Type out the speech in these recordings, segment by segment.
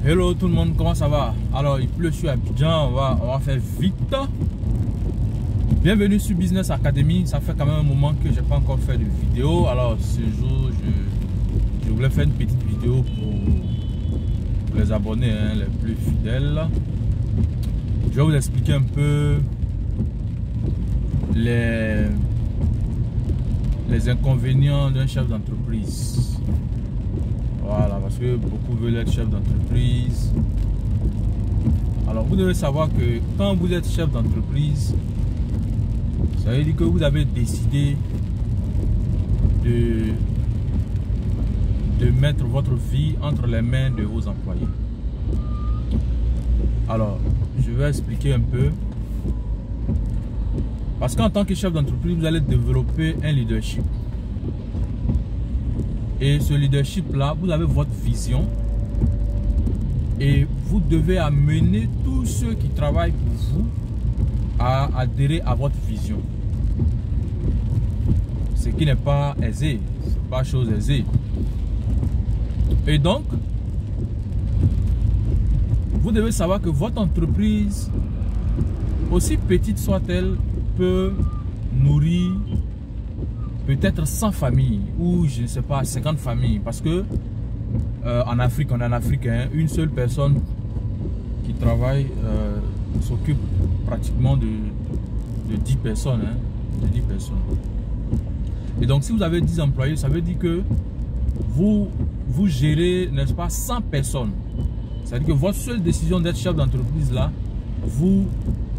Hello tout le monde, comment ça va? Alors il pleut sur Abidjan, on va faire vite. Bienvenue sur Business Academy. Ça fait quand même un moment que j'ai pas encore fait de vidéo. Alors ce jour je voulais faire une petite vidéo pour les abonnés les plus fidèles. Je vais vous expliquer un peu les inconvénients d'un chef d'entreprise. Voilà, parce que beaucoup veulent être chef d'entreprise. Alors vous devez savoir que quand vous êtes chef d'entreprise, ça veut dire que vous avez décidé de mettre votre vie entre les mains de vos employés. Alors, je vais expliquer un peu. Parce qu'en tant que chef d'entreprise, vous allez développer un leadership. Et ce leadership-là, vous avez votre vision. Et vous devez amener tous ceux qui travaillent pour vous à adhérer à votre vision. Ce qui n'est pas aisé. Ce n'est pas chose aisée. Et donc, vous devez savoir que votre entreprise, aussi petite soit-elle, peut nourrir peut-être 100 familles ou je ne sais pas 50 familles, parce que en Afrique, on est en Afrique, une seule personne qui travaille s'occupe pratiquement de 10 personnes, de 10 personnes. Et donc si vous avez 10 employés, ça veut dire que vous gérez, n'est-ce pas, 100 personnes. C'est-à-dire que votre seule décision d'être chef d'entreprise là vous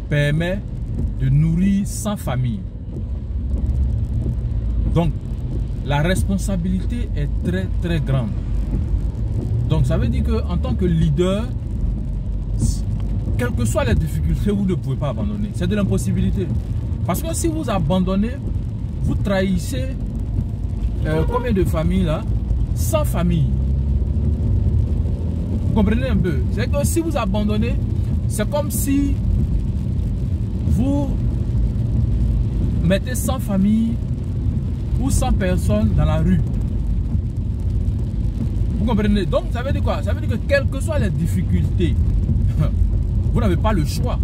permet de nourrir 100 familles. Donc, la responsabilité est très très grande. Donc, ça veut dire qu'en tant que leader, quelles que soient les difficultés, vous ne pouvez pas abandonner. C'est de l'impossibilité. Parce que si vous abandonnez, vous trahissez combien de familles là? 100 familles. Vous comprenez un peu? C'est que si vous abandonnez, c'est comme si vous mettez 100 familles ou 100 personnes dans la rue. Vous comprenez? Donc ça veut dire quoi? Ça veut dire que quelles que soient les difficultés, vous n'avez pas le choix.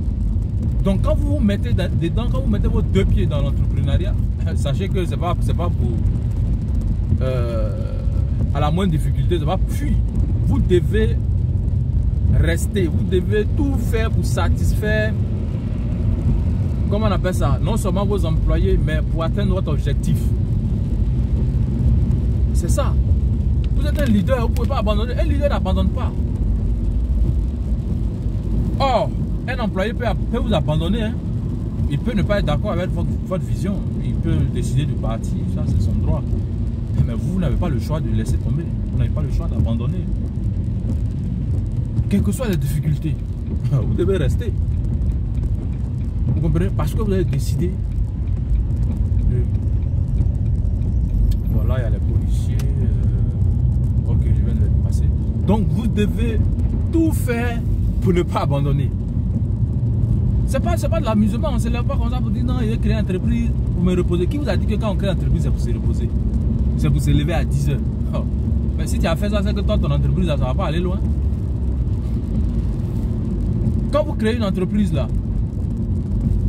Donc quand vous vous mettez dedans, quand vous mettez vos deux pieds dans l'entrepreneuriat, sachez que c'est pas pour à la moindre difficulté, c'est pas pour fuir. Vous devez rester, vous devez tout faire pour satisfaire, comment on appelle ça, non seulement vos employés, mais pour atteindre votre objectif. C'est ça. Vous êtes un leader, vous ne pouvez pas abandonner. Un leader n'abandonne pas. Or, un employé peut vous abandonner. Il peut ne pas être d'accord avec votre vision. Il peut décider de partir. Ça, c'est son droit. Mais vous n'avez pas le choix de laisser tomber. Vous n'avez pas le choix d'abandonner. Quelles que soient les difficultés, vous devez rester. Vous comprenez? Parce que vous avez décidé de... Voilà, il y a les policiers. Ok, je viens de les passer. Donc, vous devez tout faire pour ne pas abandonner. C'est pas de l'amusement. On ne se lève pas comme ça pour dire non, il a créé une entreprise pour me reposer. Qui vous a dit que quand on crée une entreprise, c'est pour se reposer? C'est pour se lever à 10 heures. Oh. Mais si tu as fait ça, c'est que toi, ton entreprise, ça ne va pas aller loin. Quand vous créez une entreprise là,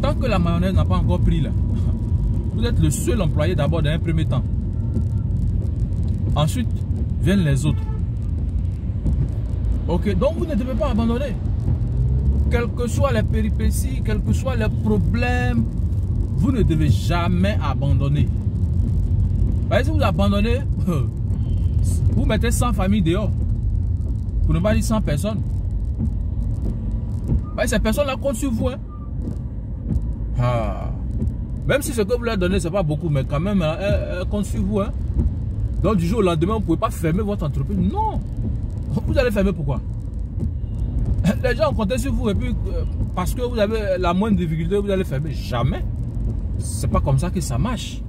tant que la mayonnaise n'a pas encore pris là, vous êtes le seul employé d'abord dans un premier temps. Ensuite, viennent les autres. Ok, donc vous ne devez pas abandonner. Quelles que soient les péripéties, quels que soient les problèmes, vous ne devez jamais abandonner. Si vous abandonnez, vous mettez 100 familles dehors. Pour ne pas dire 100 personnes. Ces personnes-là comptent sur vous. Même si ce que vous leur donnez, ce n'est pas beaucoup, mais quand même, elles comptent sur vous. Donc du jour au lendemain, vous ne pouvez pas fermer votre entreprise. Non. Vous allez fermer pourquoi? Les gens ont compté sur vous et puis parce que vous avez la moindre difficulté, vous allez fermer. Jamais. C'est pas comme ça que ça marche.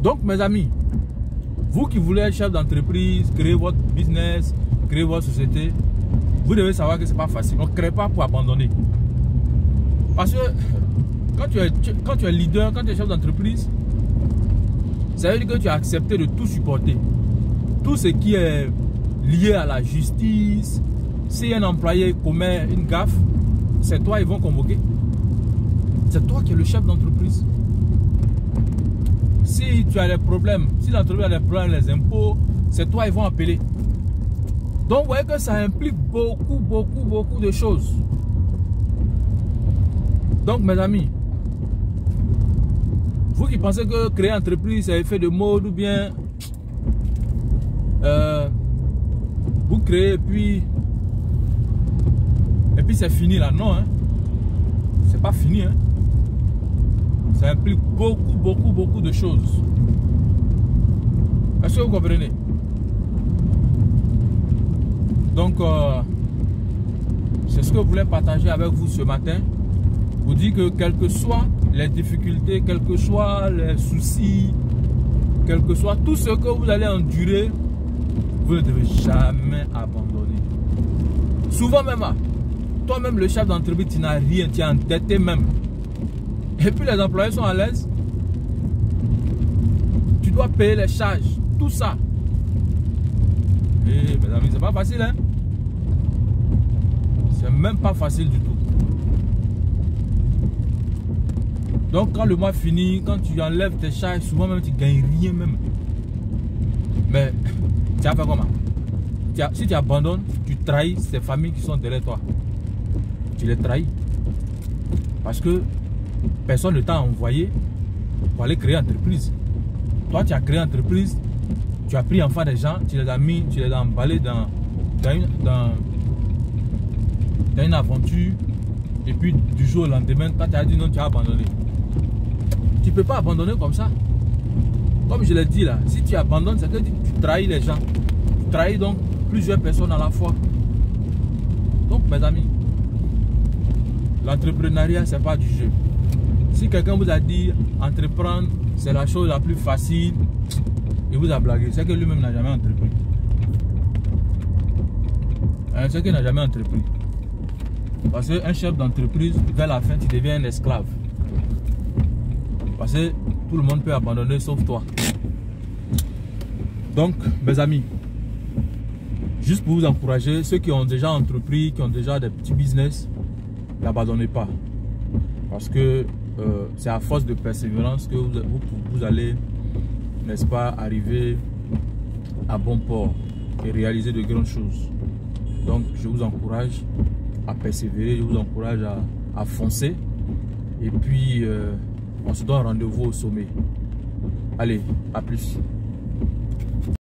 Donc mes amis, vous qui voulez être chef d'entreprise, créer votre business, créer votre société, vous devez savoir que ce n'est pas facile. On ne crée pas pour abandonner. Parce que quand tu es leader, quand tu es chef d'entreprise, ça veut dire que tu as accepté de tout supporter. Tout ce qui est lié à la justice. Si un employé commet une gaffe, c'est toi ils vont convoquer. C'est toi qui es le chef d'entreprise. Si tu as des problèmes, si l'entreprise a des problèmes, les impôts, c'est toi ils vont appeler. Donc vous voyez que ça implique beaucoup de choses. Donc mes amis, vous qui pensez que créer entreprise c'est effet de mode ou bien vous créez et puis c'est fini là, non, hein? C'est pas fini, hein? Ça implique beaucoup de choses. Est-ce que vous comprenez? Donc c'est ce que je voulais partager avec vous ce matin. Vous dire que quelles que soient les difficultés, quels que soient les soucis, quel que soit tout ce que vous allez endurer, vous ne devez jamais abandonner. Souvent même, toi-même le chef d'entreprise, tu n'as rien, tu es endetté même. Et puis les employés sont à l'aise. Tu dois payer les charges, tout ça. Et mes amis, c'est pas facile, hein? C'est même pas facile du tout. Donc quand le mois finit, quand tu enlèves tes charges, souvent même tu ne gagnes rien même. Mais tu as fait comment? Si tu abandonnes, tu trahis ces familles qui sont derrière toi. Tu les trahis. Parce que personne ne t'a envoyé pour aller créer entreprise. Toi tu as créé entreprise, tu as pris enfin des gens, tu les as mis, tu les as emballés dans une aventure. Et puis du jour au lendemain, quand tu as dit non, tu as abandonné. Tu ne peux pas abandonner comme ça. Comme je l'ai dit là, si tu abandonnes, c'est que tu trahis les gens. Tu trahis donc plusieurs personnes à la fois. Donc mes amis, l'entrepreneuriat, ce n'est pas du jeu. Si quelqu'un vous a dit entreprendre, c'est la chose la plus facile, il vous a blagué. C'est que lui-même n'a jamais entrepris. C'est qu'il n'a jamais entrepris. Parce qu'un chef d'entreprise, vers la fin, tu deviens un esclave. Parce que tout le monde peut abandonner sauf toi. Donc, mes amis, juste pour vous encourager, ceux qui ont déjà entrepris, qui ont déjà des petits business, n'abandonnez pas. Parce que c'est à force de persévérance que vous allez, n'est-ce pas, arriver à bon port et réaliser de grandes choses. Donc, je vous encourage à persévérer, je vous encourage à foncer. Et puis, on se donne rendez-vous au sommet. Allez, à plus.